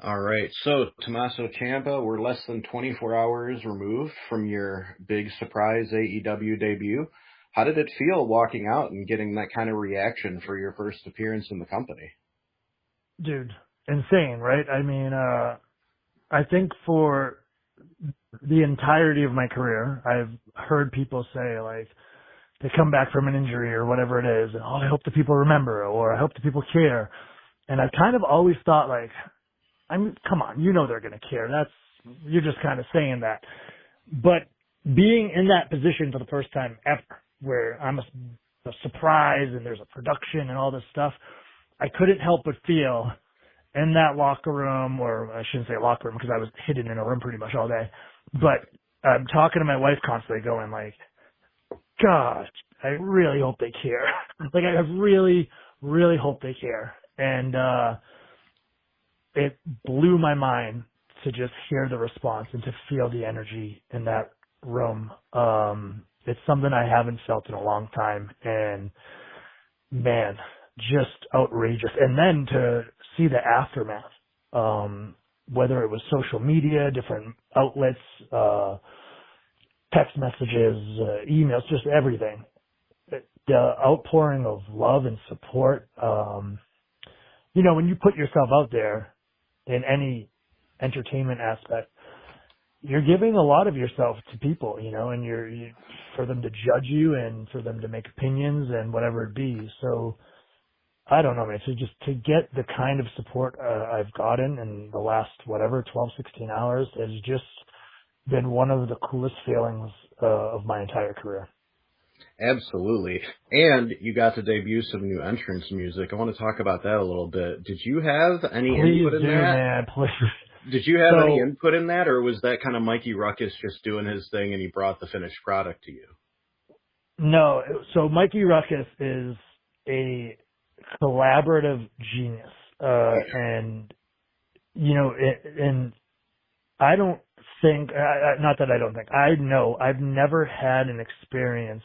All right. So, Tommaso Ciampa, we're less than 24 hours removed from your big surprise AEW debut. How did it feel walking out and getting that kind of reaction for your first appearance in the company? Dude, insane, right? I mean, I think for the entirety of my career, I've heard people say like, they come back from an injury or whatever it is, and oh, I hope the people remember, or I hope the people care. And I kind of always thought like, I mean, come on, you know they're going to care. You're just kind of saying that. But being in that position for the first time ever, where I'm a surprise and there's a production and all this stuff, I couldn't help but feel in that locker room, or I shouldn't say locker room because I was hidden in a room pretty much all day, but I'm talking to my wife constantly going like, gosh, I really hope they care. Like I really, really hope they care. And, it blew my mind to just hear the response and to feel the energy in that room. It's something I haven't felt in a long time, and man, just outrageous. And then to see the aftermath, whether it was social media, different outlets, text messages, emails, just everything. The outpouring of love and support, when you put yourself out there in any entertainment aspect, you're giving a lot of yourself to people, and for them to judge you and for them to make opinions and whatever it be. So I don't know, man. So just to get the kind of support I've gotten in the last, 12, 16 hours has just been one of the coolest feelings of my entire career. Absolutely. And you got to debut some new entrance music. I want to talk about that a little bit. Did you have any input in that? Man, please. Did you have any input in that, or was that kind of Mikey Ruckus just doing his thing and he brought the finished product to you? No. So Mikey Ruckus is a collaborative genius. And, and I don't think, not that I don't think, I know I've never had an experience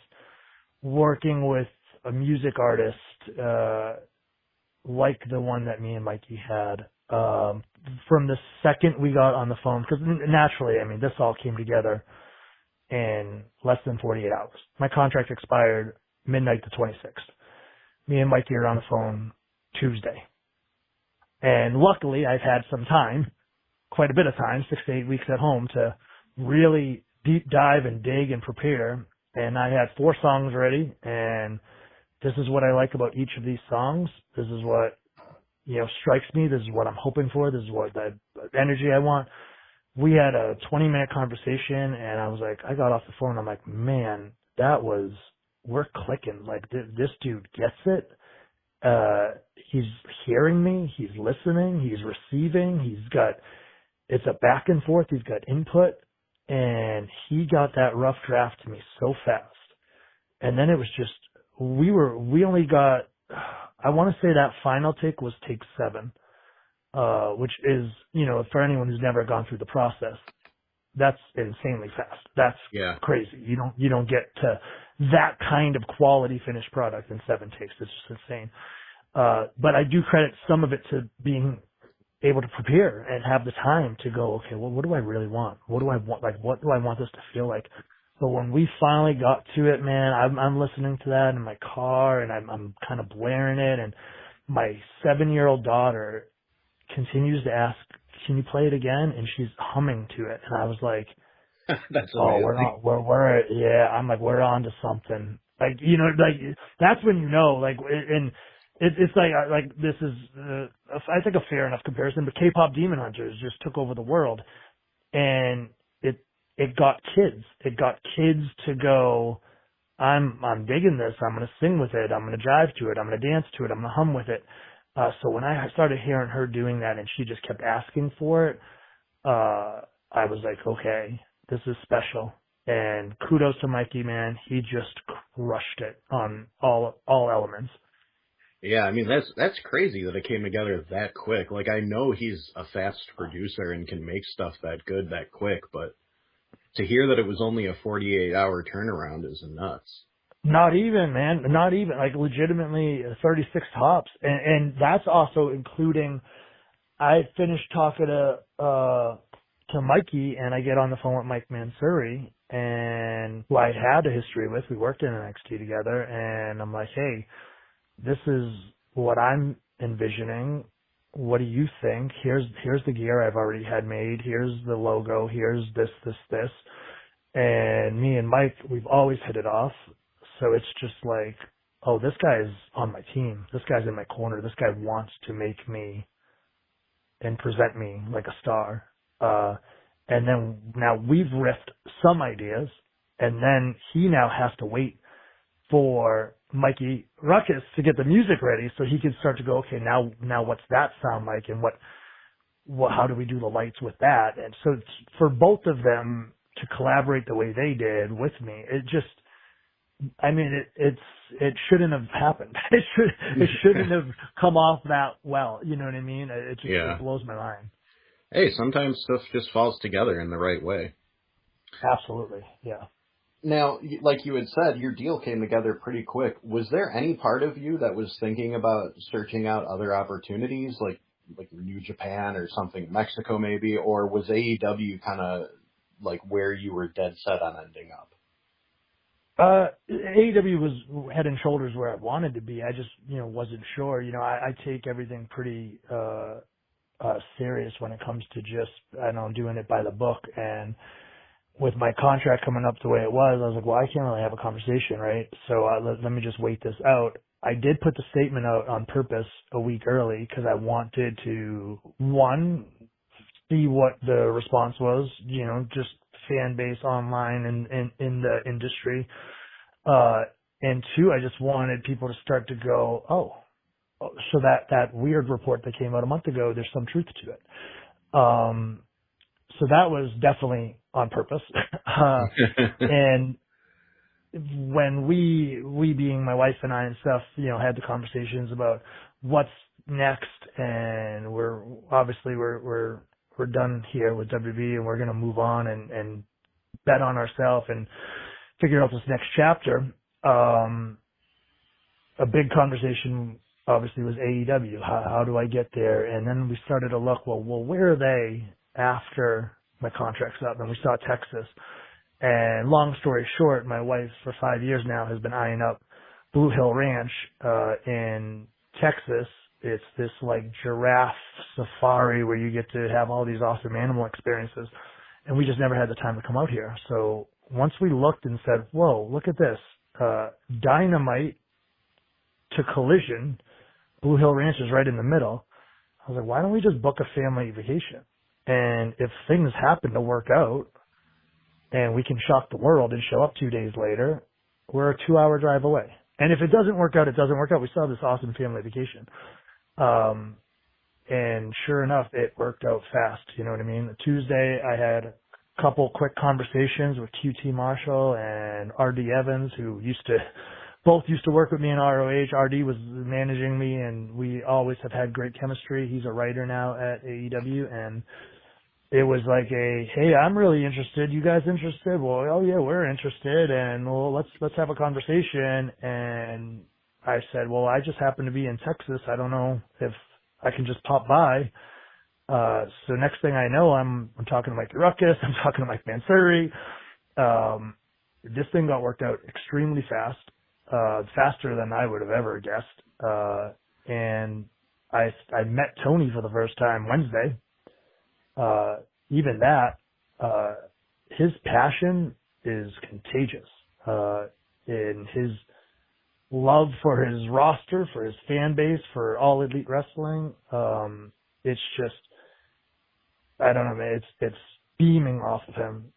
working with a music artist like the one that me and Mikey had. From the second we got on the phone, because naturally, I mean, this all came together in less than 48 hours. My contract expired midnight the 26th. Me and Mikey are on the phone Tuesday. And luckily, I've had some time, quite a bit of time, 6 to 8 weeks at home to really deep dive and dig and prepare. And I had 4 songs ready, and this is what I like about each of these songs. This is what, strikes me. This is what I'm hoping for. This is what the energy I want. We had a 20-minute conversation, and I was like, I got off the phone. I'm like, man, we're clicking. Like, this dude gets it. He's hearing me. He's listening. He's receiving. It's a back and forth. He's got input. And he got that rough draft to me so fast. And then it was just, we only got, I want to say that final take was take 7, which is, for anyone who's never gone through the process, that's insanely fast. That's crazy. You don't get to that kind of quality finished product in 7 takes. It's just insane. But I do credit some of it to being able to prepare and have the time to go, okay, well, what do I really want? What do I want? Like, what do I want this to feel like? So when we finally got to it, man, I'm listening to that in my car, and I'm kind of blaring it, and my 7-year-old daughter continues to ask, can you play it again? And she's humming to it. And I was like, that's amazing. I'm like, we're on to something. Like, that's when it's like this is, I think, a fair enough comparison, but K-pop Demon Hunters just took over the world, and it got kids. It got kids to go, I'm digging this. I'm going to sing with it. I'm going to jive to it. I'm going to dance to it. I'm going to hum with it. So when I started hearing her doing that and she just kept asking for it, I was like, okay, this is special. And kudos to Mikey, man. He just crushed it on all elements. Yeah, I mean, that's crazy that it came together that quick. Like, I know he's a fast producer and can make stuff that good that quick, but to hear that it was only a 48-hour turnaround is nuts. Not even, man. Not even. Like, legitimately 36 tops. And that's also including I finished talking to Mikey, and I get on the phone with Mike Mansouri, and who I had a history with. We worked in NXT together, and I'm like, hey, this is what I'm envisioning. What do you think? Here's the gear I've already had made. Here's the logo. Here's this. And me and Mike, we've always hit it off. So it's just like, oh, this guy is on my team. This guy's in my corner. This guy wants to make me and present me like a star. And then now we've riffed some ideas, and then he now has to wait for Mikey Ruckus to get the music ready so he can start to go, okay, now what's that sound like, and what how do we do the lights with that? And so it's, for both of them to collaborate the way they did with me, it just, I mean, it shouldn't have happened. It shouldn't have come off that well. You know what I mean? It just it blows my mind. Hey, sometimes stuff just falls together in the right way. Absolutely, yeah. Now, like you had said, your deal came together pretty quick. Was there any part of you that was thinking about searching out other opportunities, like New Japan or something, Mexico maybe, or was AEW kind of like where you were dead set on ending up? AEW was head and shoulders where I wanted to be. I just, wasn't sure. I take everything pretty serious when it comes to just, doing it by the book. And with my contract coming up the way it was, I was like, well, I can't really have a conversation, right? So let me just wait this out. I did put the statement out on purpose a week early because I wanted to, one, see what the response was, just fan base online and in the industry. And two, I just wanted people to start to go, so that weird report that came out a month ago, there's some truth to it. So that was definitely on purpose. And when we being my wife and I and stuff, had the conversations about what's next, and we're done here with WB, and we're going to move on and bet on ourselves and figure out this next chapter. A big conversation obviously was AEW. How do I get there? And then we started to look, well, where are they after my contract's up? And we saw Texas. And long story short, my wife for 5 years now has been eyeing up Blue Hill Ranch in Texas. It's this like giraffe safari where you get to have all these awesome animal experiences. And we just never had the time to come out here. So once we looked and said, whoa, look at this, Dynamite to Collision, Blue Hill Ranch is right in the middle. I was like, why don't we just book a family vacation? And if things happen to work out and we can shock the world and show up 2 days later, we're a 2-hour drive away. And if it doesn't work out, it doesn't work out. We still have this awesome family vacation. And sure enough, it worked out fast. You know what I mean? Tuesday, I had a couple quick conversations with QT Marshall and RD Evans, who both used to work with me in ROH. RD was managing me, and we always have had great chemistry. He's a writer now at AEW, and it was like hey, I'm really interested. You guys interested? Well, oh yeah, we're interested, and well, let's have a conversation. And I said, well, I just happen to be in Texas. I don't know if I can just pop by. So next thing I know, I'm talking to Mike Ruckus. I'm talking to Mike Mansouri. This thing got worked out extremely fast, faster than I would have ever guessed. And I met Tony for the first time Wednesday. Even that, his passion is contagious, in his love for his roster, for his fan base, for All Elite Wrestling. It's just, I don't know, man, it's beaming off of him.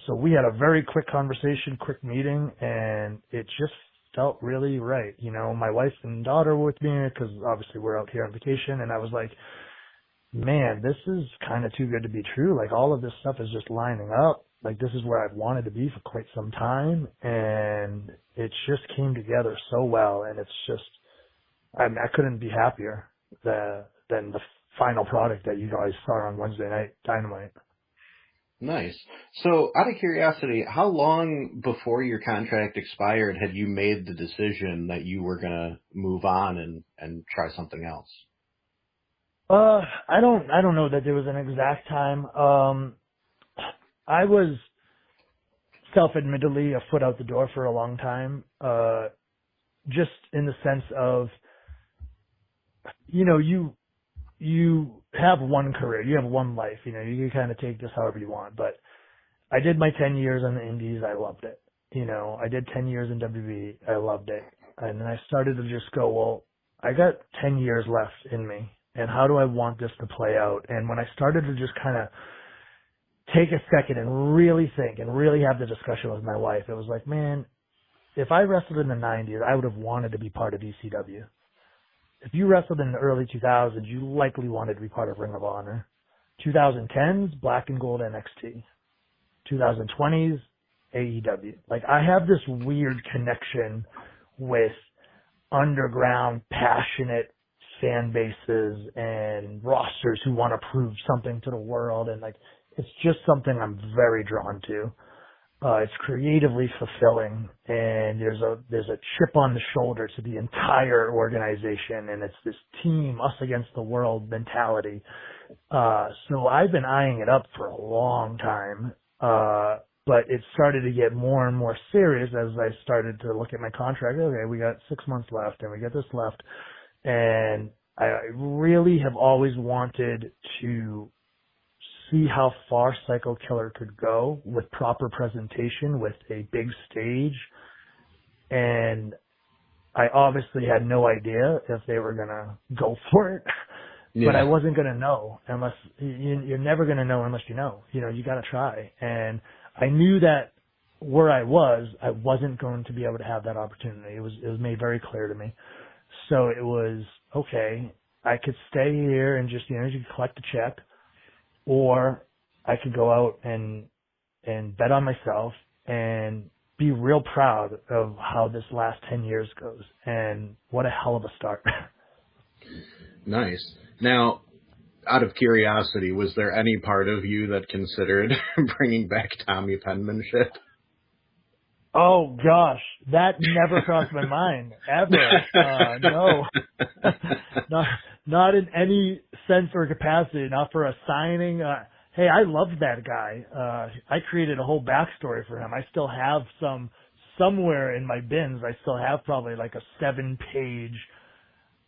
So we had a very quick conversation, quick meeting, and it just felt really right. My wife and daughter were with me because obviously we're out here on vacation, and I was like, man, this is kind of too good to be true. Like, all of this stuff is just lining up. Like, this is where I've wanted to be for quite some time, and it just came together so well. And it's just, I couldn't be happier than the final product that you guys saw on Wednesday Night Dynamite. Nice. So, out of curiosity, how long before your contract expired had you made the decision that you were going to move on and try something else? I don't know that there was an exact time. I was self-admittedly a foot out the door for a long time, just in the sense of, you have one career, you have one life, you can kind of take this however you want, but I did my 10 years on the indies, I loved it. I did 10 years in WWE, I loved it. And then I started to just go, well, I got 10 years left in me, and how do I want this to play out? And when I started to just kind of take a second and really think and really have the discussion with my wife, it was like, man, if I wrestled in the 90s, I would have wanted to be part of ECW. If you wrestled in the early 2000s, you likely wanted to be part of Ring of Honor. 2010s, Black and Gold NXT. 2020s, AEW. Like, I have this weird connection with underground, passionate fan bases and rosters who want to prove something to the world, and like, it's just something I'm very drawn to. It's creatively fulfilling, and there's a chip on the shoulder to the entire organization, and it's this team, us against the world mentality. So I've been eyeing it up for a long time, but it started to get more and more serious as I started to look at my contract. Okay, we got 6 months left, and we got this left, and I really have always wanted to see how far Psycho Killer could go with proper presentation, with a big stage. And I obviously had no idea if they were going to go for it, but I wasn't going to know unless you're never going to know unless you know, you got to try. And I knew that where I wasn't going to be able to have that opportunity. It was made very clear to me. So it was, okay, I could stay here and just, just collect a check, or I could go out and bet on myself and be real proud of how this last 10 years goes. And what a hell of a start. Nice. Now, out of curiosity, was there any part of you that considered bringing back Tommy penmanship? Oh gosh, that never crossed my mind ever. No, not in any sense or capacity. Not for a signing. Hey, I loved that guy. I created a whole backstory for him. I still have somewhere in my bins. I still have probably like a 7-page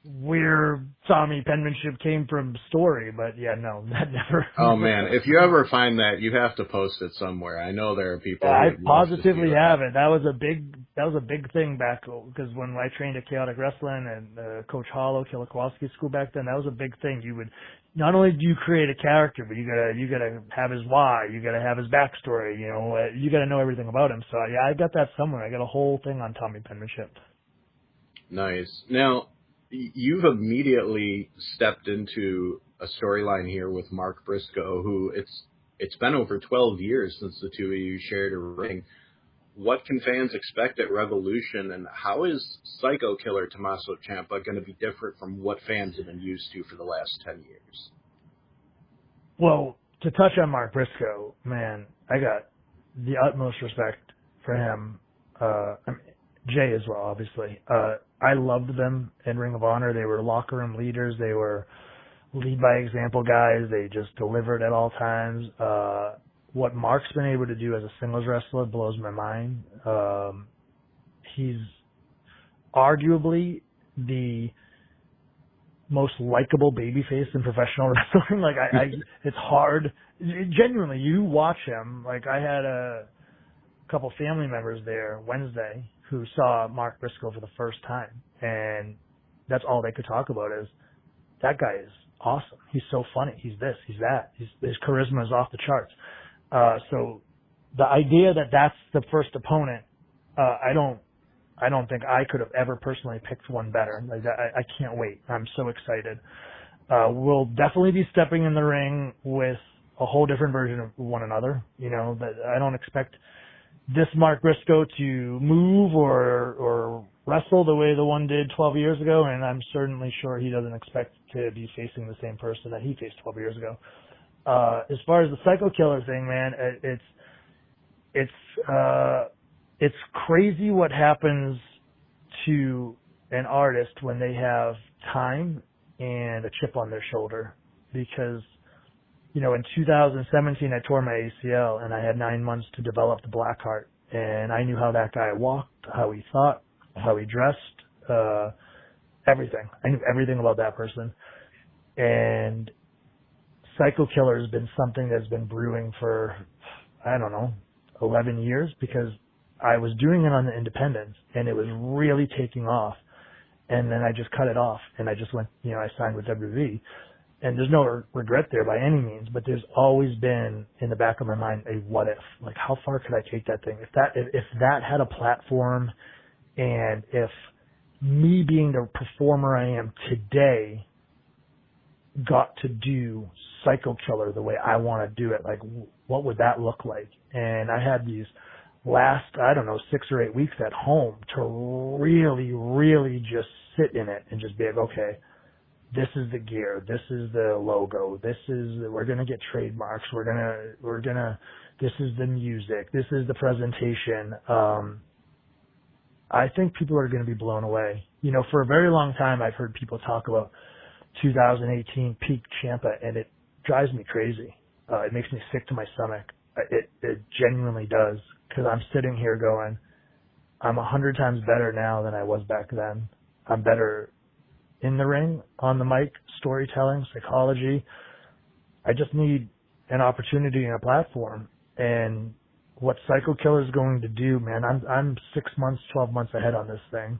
where Tommy penmanship came from story, but yeah, no, that never. Oh man, if you ever find that, you have to post it somewhere. I know there are people. I positively have it. That was a big thing back, because when I trained at Chaotic Wrestling and Coach Hollow, Killer Kowalski school back then, that was a big thing. You would not only do you create a character, but you gotta have his why, you gotta have his backstory. You gotta know everything about him. So yeah, I got that somewhere. I got a whole thing on Tommy penmanship. Nice. Now, you've immediately stepped into a storyline here with Mark Briscoe, who it's been over 12 years since the two of you shared a ring. What can fans expect at Revolution, and how is Psycho Killer Tommaso Ciampa going to be different from what fans have been used to for the last 10 years? Well, to touch on Mark Briscoe, man, I got the utmost respect for him. Jay as well, obviously. I loved them in Ring of Honor. They were locker room leaders. They were lead by example guys. They just delivered at all times. What Mark's been able to do as a singles wrestler blows my mind. He's arguably the most likable babyface in professional wrestling. Like, it's hard. Genuinely, you watch him. Like, I had a couple family members there Wednesday who saw Mark Briscoe for the first time, and that's all they could talk about is, that guy is awesome. He's so funny. He's this, he's that. His charisma is off the charts. So the idea that that's the first opponent, I don't think I could have ever personally picked one better. Like, I can't wait. I'm so excited. We'll definitely be stepping in the ring with a whole different version of one another. That I don't expect this Mark Briscoe to move or wrestle the way the one did 12 years ago, and I'm certainly sure he doesn't expect to be facing the same person that he faced 12 years ago. As far as the Psycho Killer thing, man, it's crazy what happens to an artist when they have time and a chip on their shoulder because, you know, in 2017 I tore my ACL and I had 9 months to develop the Blackheart, and I knew how that guy walked, how he thought, how he dressed, everything. I knew everything about that person. And Psycho Killer has been something that's been brewing for, I don't know, 11 years because I was doing it on the independents and it was really taking off. And then I just cut it off and I just went, you know, I signed with WWE. And there's no regret there by any means, but there's always been in the back of my mind a what if. Like, how far could I take that thing? If that had a platform, and if me being the performer I am today got to do Psycho Killer the way I want to do it, like, what would that look like? And I had these last, I don't know, 6 or 8 weeks at home to really, really just sit in it and just be like, okay, this is the gear, this is the logo, we're going to get trademarks, this is the music, this is the presentation. I think people are going to be blown away. You know, for a very long time, I've heard people talk about 2018 peak Ciampa, and it drives me crazy. It makes me sick to my stomach. It genuinely does, because I'm sitting here going, I'm 100 times better now than I was back then. I'm better in the ring, on the mic, storytelling, psychology. I just need an opportunity and a platform. And what Psycho Killer is going to do, man, I'm 6 months, 12 months ahead on this thing.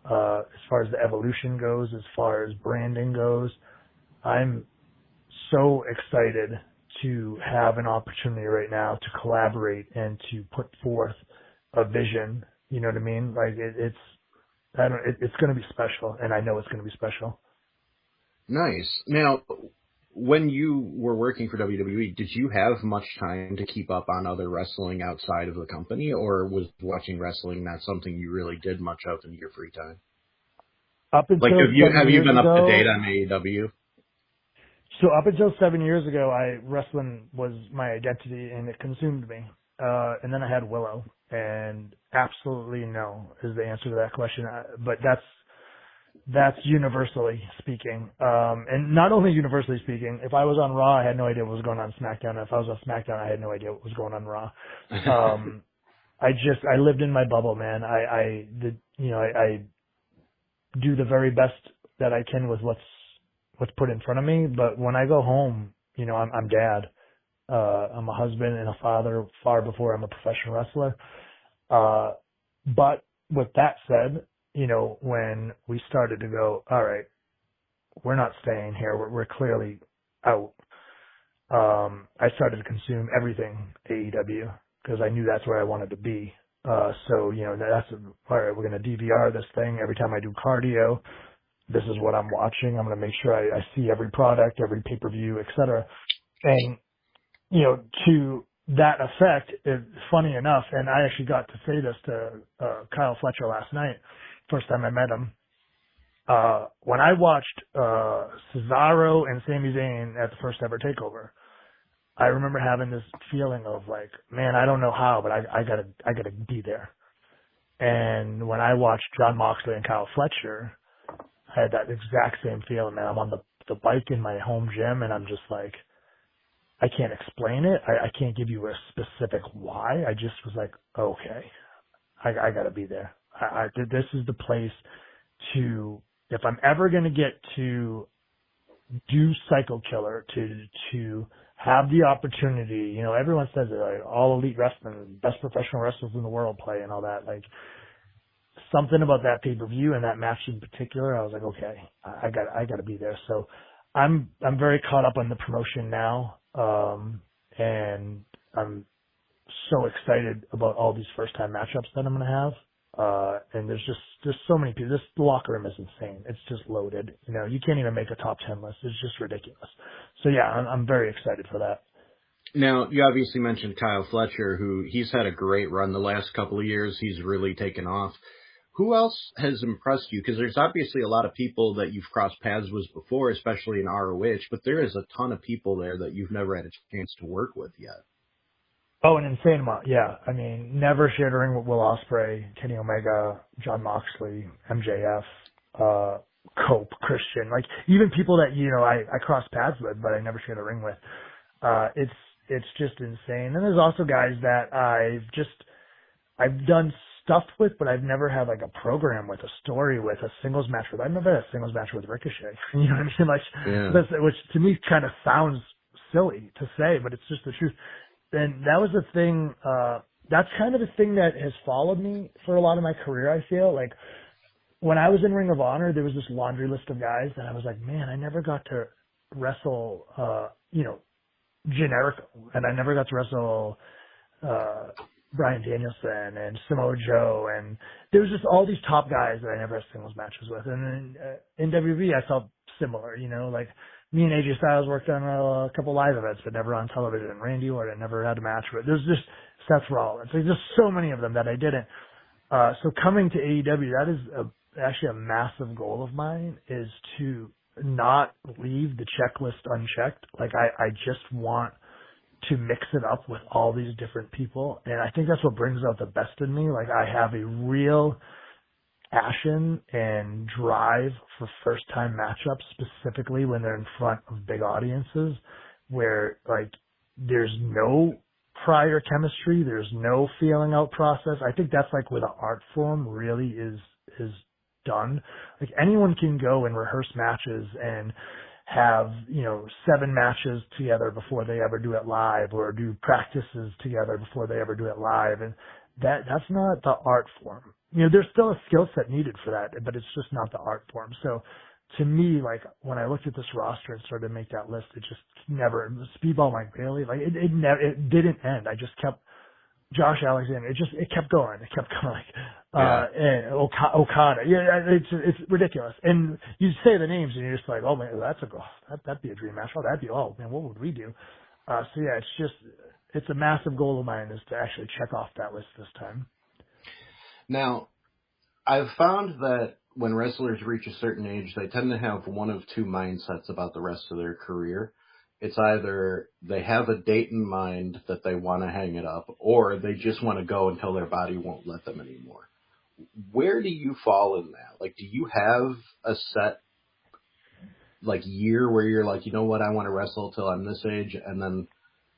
As far as the evolution goes, as far as branding goes, I'm so excited to have an opportunity right now to collaborate and to put forth a vision. You know what I mean? Like it's going to be special, and I know it's going to be special. Nice. Now, when you were working for WWE, did you have much time to keep up on other wrestling outside of the company, or was watching wrestling not something you really did much of in your free time? Up until like, have you been up to date on AEW? So up until 7 years ago, wrestling was my identity and it consumed me. And then I had Willow, and absolutely no is the answer to that question. But that's universally speaking. And not only universally speaking, if I was on Raw, I had no idea what was going on SmackDown. And if I was on SmackDown, I had no idea what was going on Raw. I lived in my bubble, man. I do the very best that I can with what's put in front of me. But when I go home, you know, I'm dad. I'm a husband and a father far before I'm a professional wrestler. But with that said, you know, when we started to go, all right, we're not staying here. We're clearly out. I started to consume everything AEW because I knew that's where I wanted to be. So, you know, all right, we're going to DVR this thing. Every time I do cardio, this is what I'm watching. I'm going to make sure I see every product, every pay-per-view, et cetera. And, you know, to that effect, funny enough, and I actually got to say this to Kyle Fletcher last night, first time I met him. When I watched Cesaro and Sami Zayn at the first ever takeover, I remember having this feeling of like, man, I don't know how, but I gotta be there. And when I watched Jon Moxley and Kyle Fletcher, I had that exact same feeling, man. I'm on the bike in my home gym, and I'm just like, I can't explain it. I can't give you a specific why. I just was like, okay, I gotta be there. This is the place to, if I'm ever gonna get to do Psycho Killer, to have the opportunity, you know, everyone says it, like, all elite wrestling, best professional wrestlers in the world play and all that, like, something about that pay-per-view and that match in particular, I was like, okay, I gotta be there. So I'm very caught up on the promotion now, and I'm so excited about all these first-time matchups that I'm gonna have. And there's so many people. The locker room is insane. It's just loaded. You know, you can't even make a top 10 list. It's just ridiculous. So yeah, I'm very excited for that. Now, you obviously mentioned Kyle Fletcher, who he's had a great run the last couple of years. He's really taken off. Who else has impressed you? Because there's obviously a lot of people that you've crossed paths with before, especially in ROH, but there is a ton of people there that you've never had a chance to work with yet. Oh, an insane amount, yeah. I mean, never shared a ring with Will Ospreay, Kenny Omega, Jon Moxley, MJF. Cope, Christian, like even people that, I cross paths with, but I never share the ring with. It's just insane. And there's also guys that I've done stuff with, but I've never had like a program with, a story with, a singles match with. I've never had a singles match with Ricochet. You know what I mean? Which to me kind of sounds silly to say, but it's just the truth. And that was the thing, that's kind of the thing that has followed me for a lot of my career, I feel. Like, when I was in Ring of Honor, there was this laundry list of guys that I was like, man, I never got to wrestle, generic, and I never got to wrestle, Bryan Danielson and Samoa Joe, and there was just all these top guys that I never had singles matches with. And then in WWE, I felt similar, like me and AJ Styles worked on a couple live events, but never on television. And Randy Orton never had a match with. There's just Seth Rollins. There's just so many of them that I didn't. So coming to AEW, that is actually a massive goal of mine, is to not leave the checklist unchecked. Like I just want to mix it up with all these different people. And I think that's what brings out the best in me. Like I have a real passion and drive for first time matchups, specifically when they're in front of big audiences where like there's no prior chemistry, there's no feeling out process. I think that's like where the art form really is done. Like anyone can go and rehearse matches and have, 7 matches together before they ever do it live, or do practices together before they ever do it live. And that's not the art form. There's still a skill set needed for that, but it's just not the art form. So to me, like when I looked at this roster and started to make that list, it just never, Speedball Mike Bailey, like it didn't end. I just kept, Josh Alexander, it kept going. And Okada. Yeah, it's ridiculous. And you say the names and you're just like, oh man, that'd be a dream match. Oh, oh man, what would we do? So yeah, it's a massive goal of mine is to actually check off that list this time. Now, I've found that when wrestlers reach a certain age, they tend to have one of two mindsets about the rest of their career. It's either they have a date in mind that they want to hang it up, or they just want to go until their body won't let them anymore. Where do you fall in that? Like, do you have a set, like, year where you're like, you know what, I want to wrestle till I'm this age and then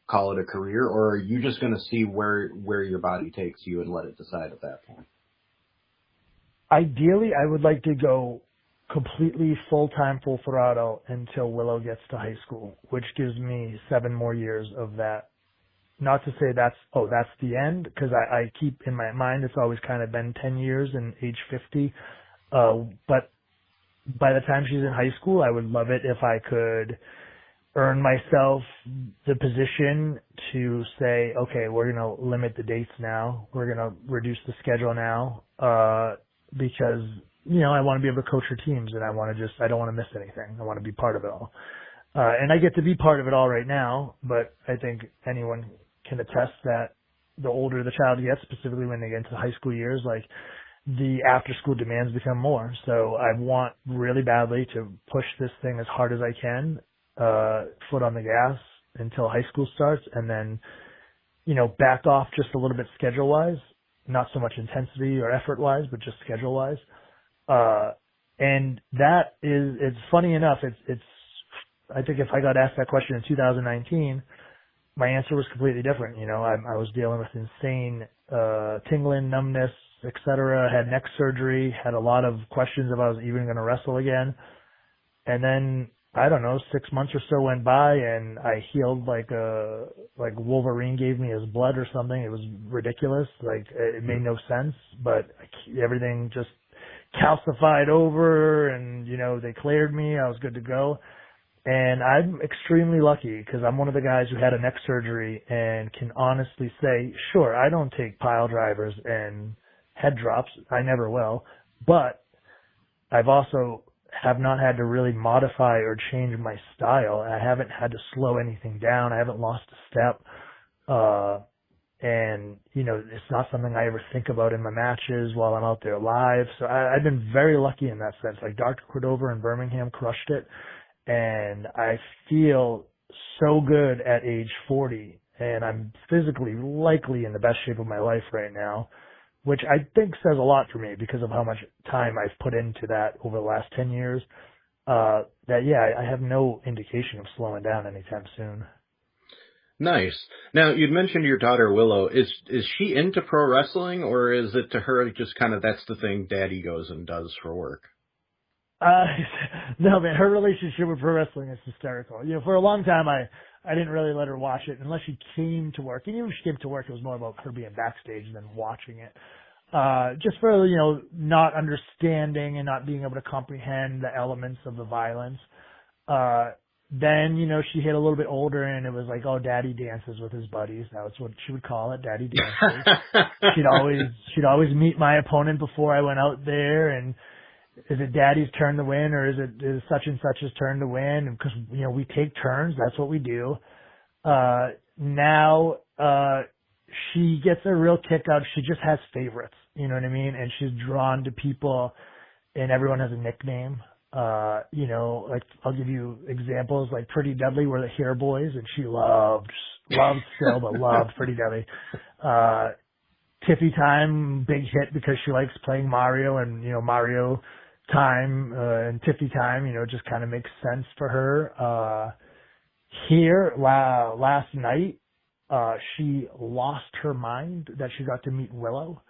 call it a career? Or are you just going to see where your body takes you and let it decide at that point? Ideally, I would like to go completely full-time, full throttle until Willow gets to high school, which gives me 7 more years of that. Not to say that's the end, because I keep in my mind it's always kind of been 10 years and age 50. But by the time she's in high school, I would love it if I could earn myself the position to say, okay, we're going to limit the dates now. We're going to reduce the schedule now, because I want to be able to coach her teams, and I don't want to miss anything. I want to be part of it all. And I get to be part of it all right now, but I think anyone can attest that the older the child gets, specifically when they get into the high school years, like the after school demands become more. So I want really badly to push this thing as hard as I can, foot on the gas until high school starts, and then, back off just a little bit schedule wise, not so much intensity or effort wise, but just schedule wise. And that it's funny enough, I think if I got asked that question in 2019, my answer was completely different. I was dealing with insane, tingling, numbness, etc. Had neck surgery, had a lot of questions if I was even going to wrestle again. And then, I don't know, 6 months or so went by and I healed like Wolverine gave me his blood or something. It was ridiculous. Like it made no sense, but everything just calcified over and, they cleared me. I was good to go. And I'm extremely lucky because I'm one of the guys who had a neck surgery and can honestly say, sure, I don't take pile drivers and head drops. I never will. But I've also have not had to really modify or change my style. I haven't had to slow anything down. I haven't lost a step. And, it's not something I ever think about in my matches while I'm out there live. So I've been very lucky in that sense. Like Dr. Cordova in Birmingham crushed it. And I feel so good at age 40, and I'm physically likely in the best shape of my life right now. which I think says a lot for me because of how much time I've put into that over the last 10 years. That, yeah, I have no indication of slowing down anytime soon. Nice. Now, you'd mentioned your daughter Willow. Is she into pro wrestling, or is it to her just kind of that's the thing Daddy goes and does for work? No, man, her relationship with pro wrestling is hysterical. You know, for a long time, I didn't really let her watch it unless she came to work. And even when she came to work, it was more about her being backstage than watching it. Just for, you know, not understanding and not being able to comprehend the elements of the violence. Then, you know, she hit a little bit older and it was like, oh, Daddy dances with his buddies. That was what she would call it, Daddy dances. she'd always meet my opponent before I went out there, and is it Daddy's turn to win, or is such and such's turn to win? Because, you know, we take turns. That's what we do. Now, she gets a real kick out. She just has favorites. You know what I mean? And she's drawn to people, and everyone has a nickname. You know, like, I'll give you examples, like Pretty Deadly were the Hair Boys, and she loved still, but loved Pretty Deadly. Tiffy Time, big hit because she likes playing Mario, and, you know, Mario Time, and Tiffy Time, you know, just kind of makes sense for her. Here, last night, she lost her mind that she got to meet Willow.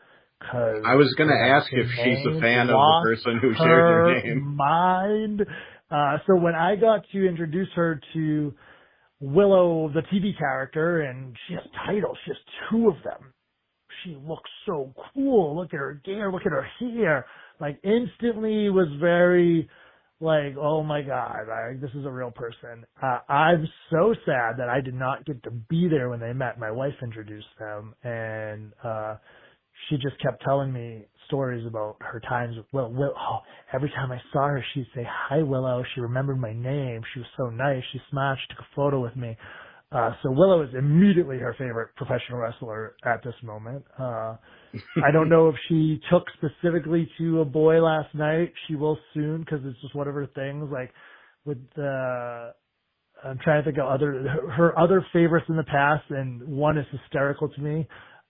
I was going to ask if she's a fan of the person who shared your name. Mind. So when I got to introduce her to Willow, the TV character, and she has titles, she has 2 of them. She looks so cool. Look at her gear. Look at her hair. Like, instantly was very like, oh my God, this is a real person. I'm so sad that I did not get to be there when they met. My wife introduced them, and she just kept telling me stories about her times with Willow. Oh, every time I saw her, she'd say, "Hi, Willow." She remembered my name. She was so nice. She smiled. She took a photo with me. So Willow is immediately her favorite professional wrestler at this moment. I don't know if she took specifically to a boy last night. She will soon, because it's just one of her things. Like, with I'm trying to think of her other favorites in the past, and one is hysterical to me.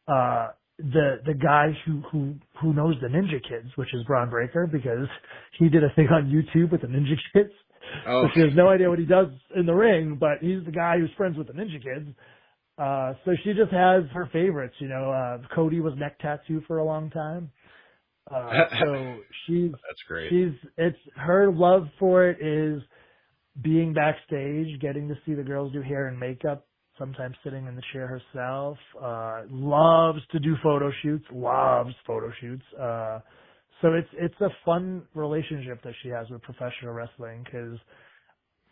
The guy who knows the Ninja Kids, which is Braun Breaker, because he did a thing on YouTube with the Ninja Kids. Oh. So she has no idea what he does in the ring, but he's the guy who's friends with the Ninja Kids. So she just has her favorites, you know. Cody was neck tattoo for a long time. So that's great. It's her love for it is being backstage, getting to see the girls do hair and makeup, sometimes sitting in the chair herself, loves to do photo shoots. So it's a fun relationship that she has with professional wrestling, because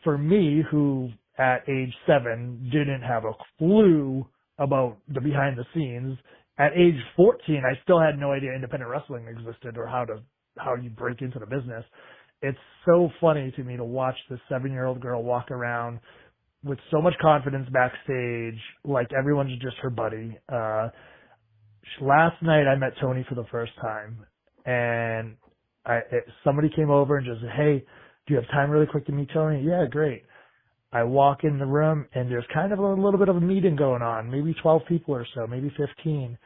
for me, who at age 7 didn't have a clue about the behind the scenes, at age 14 I still had no idea independent wrestling existed or how you break into the business. It's so funny to me to watch this 7-year-old girl walk around with so much confidence backstage, like everyone's just her buddy. Last night I met Tony for the first time, and somebody came over and just said, "Hey, do you have time really quick to meet Tony?" "Yeah, great." I walk in the room, and there's kind of a little bit of a meeting going on, maybe 12 people or so, maybe 15.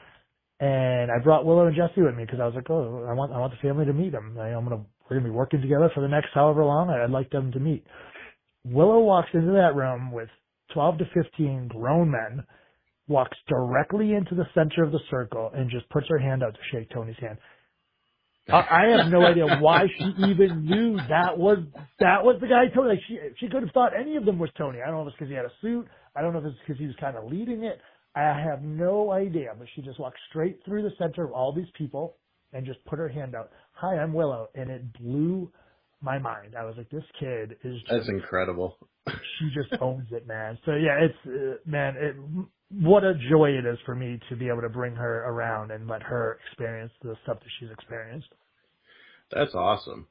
And I brought Willow and Jesse with me because I was like, oh, I want the family to meet them. We're going to be working together for the next however long. I'd like them to meet. Willow walks into that room with 12 to 15 grown men, walks directly into the center of the circle, and just puts her hand out to shake Tony's hand. I have no idea why she even knew that was the guy Tony. Like, she could have thought any of them was Tony. I don't know if it's because he had a suit. I don't know if it's because he was kind of leading it. I have no idea, but she just walked straight through the center of all these people and just put her hand out. "Hi, I'm Willow," and it blew my mind. I was like, this kid is just... That's incredible. She just owns it, man. So yeah, it's, what a joy it is for me to be able to bring her around and let her experience the stuff that she's experienced. That's awesome.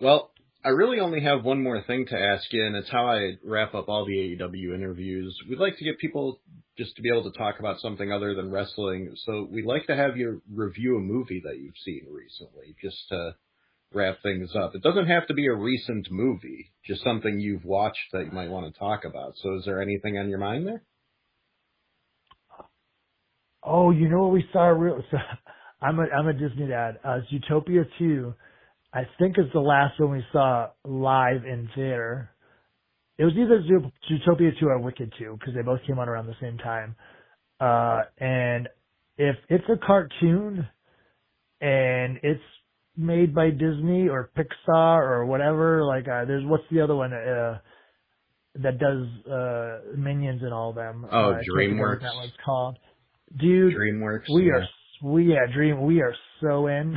Well, I really only have one more thing to ask you, and it's how I wrap up all the AEW interviews. We'd like to get people just to be able to talk about something other than wrestling, so we'd like to have you review a movie that you've seen recently, just to wrap things up. It doesn't have to be a recent movie, just something you've watched that you might want to talk about. So is there anything on your mind there? Oh, you know what we saw? I'm a Disney dad. Zootopia 2, I think is the last one we saw live in theater. It was either Zootopia 2 or Wicked 2 because they both came out around the same time. And if it's a cartoon and it's made by Disney or Pixar or whatever, like there's what's the other one that does Minions and all them? Oh, I can't think of what DreamWorks. that one's called. Dude, DreamWorks. we are we are so in.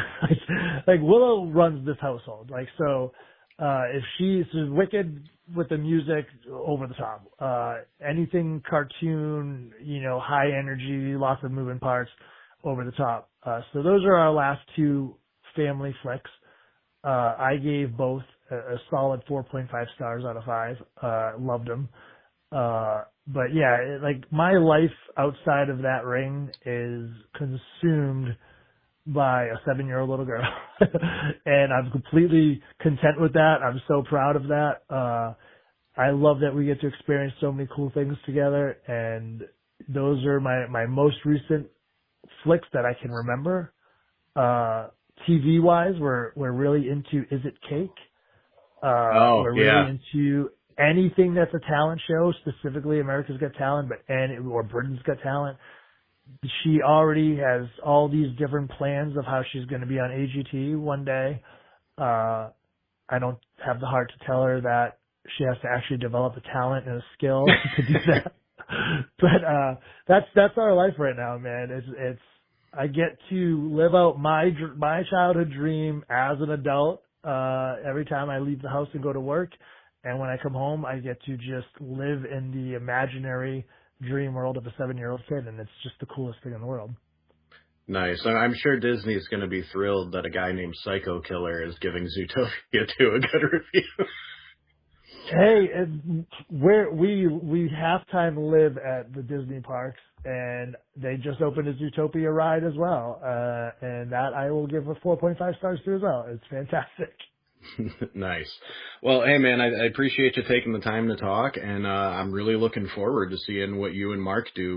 Like Willow runs this household. Like so, if she's Wicked with the music over the top, anything cartoon, high energy, lots of moving parts, over the top. So those are our last two family flicks. I gave both a solid 4.5 stars out of 5. Loved them. But yeah, like my life outside of that ring is consumed by a 7-year-old little girl. And I'm completely content with that. I'm so proud of that. I love that we get to experience so many cool things together, and those are my most recent flicks that I can remember. TV wise, we're really into Is It Cake? We're really into anything that's a talent show, specifically America's Got Talent, or Britain's Got Talent. She already has all these different plans of how she's going to be on AGT one day. I don't have the heart to tell her that she has to actually develop a talent and a skill to do that. But that's our life right now, man. It's I get to live out my childhood dream as an adult every time I leave the house and go to work, and when I come home, I get to just live in the imaginary dream world of a 7-year-old kid, and it's just the coolest thing in the world. Nice. I'm sure Disney's going to be thrilled that a guy named Psycho Killer is giving Zootopia 2 a good review. Hey, we half-time live at the Disney parks, and they just opened a Zootopia ride as well, and that I will give a 4.5 stars to as well. It's fantastic. Nice. Well, hey man, I appreciate you taking the time to talk, and I'm really looking forward to seeing what you and Mark do